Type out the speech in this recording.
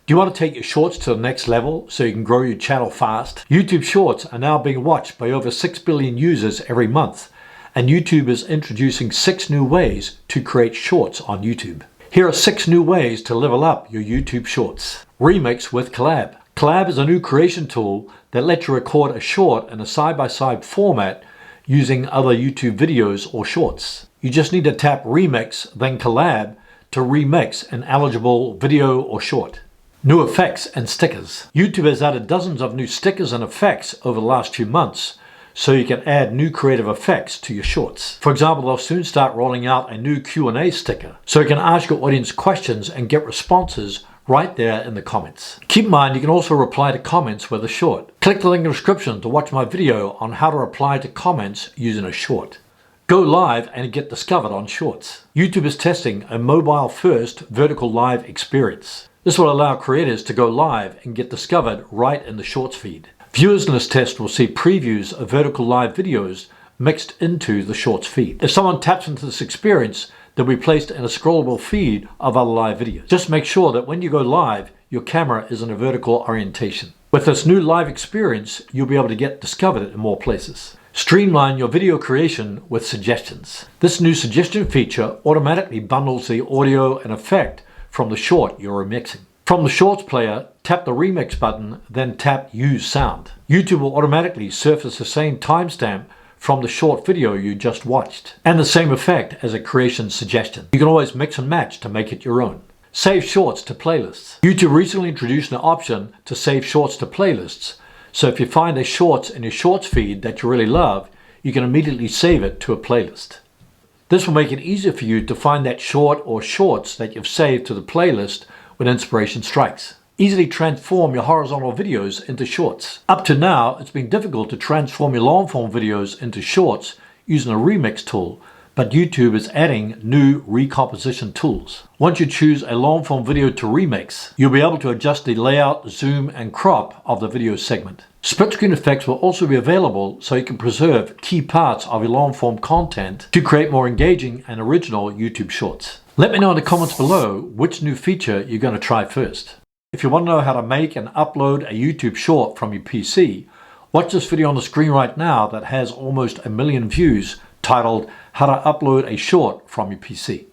Do you want to take your shorts to the next level so you can grow your channel fast? YouTube Shorts are now being watched by over 6 billion users every month, and YouTube is introducing 6 new ways to create shorts on YouTube. Here are 6 new ways to level up your YouTube Shorts. Remix with Collab. Collab is a new creation tool that lets you record a short in a side-by-side format using other YouTube videos or shorts. You just need to tap Remix, then Collab to remix an eligible video or short. New effects and stickers. YouTube has added dozens of new stickers and effects over the last few months, so you can add new creative effects to your shorts. For example, they'll soon start rolling out a new Q&A sticker, so you can ask your audience questions and get responses right there in the comments. Keep in mind, you can also reply to comments with a short. Click the link in the description to watch my video on how to reply to comments using a short. Go live and get discovered on Shorts. YouTube is testing a mobile-first vertical live experience. This will allow creators to go live and get discovered right in the Shorts feed. Viewers in this test will see previews of vertical live videos mixed into the Shorts feed. If someone taps into this experience, they'll be placed in a scrollable feed of other live videos. Just make sure that when you go live, your camera is in a vertical orientation. With this new live experience, you'll be able to get discovered in more places. Streamline your video creation with suggestions. This new suggestion feature automatically bundles the audio and effect from the short you're remixing. From the Shorts player, tap the Remix button, then tap Use Sound. YouTube will automatically surface the same timestamp from the short video you just watched, and the same effect as a creation suggestion. You can always mix and match to make it your own. Save shorts to playlists. YouTube recently introduced an option to save shorts to playlists, so if you find a shorts in your shorts feed that you really love, you can immediately save it to a playlist. This will make it easier for you to find that short or shorts that you've saved to the playlist when inspiration strikes. Easily transform your horizontal videos into shorts. Up to now, it's been difficult to transform your long-form videos into shorts using a remix tool, but YouTube is adding new recomposition tools. Once you choose a long-form video to remix, you'll be able to adjust the layout, zoom, and crop of the video segment. Split screen effects will also be available so you can preserve key parts of your long-form content to create more engaging and original YouTube shorts. Let me know in the comments below which new feature you're going to try first. If you want to know how to make and upload a YouTube short from your PC, watch this video on the screen right now that has almost 1 million views titled How to Upload a Short from Your PC.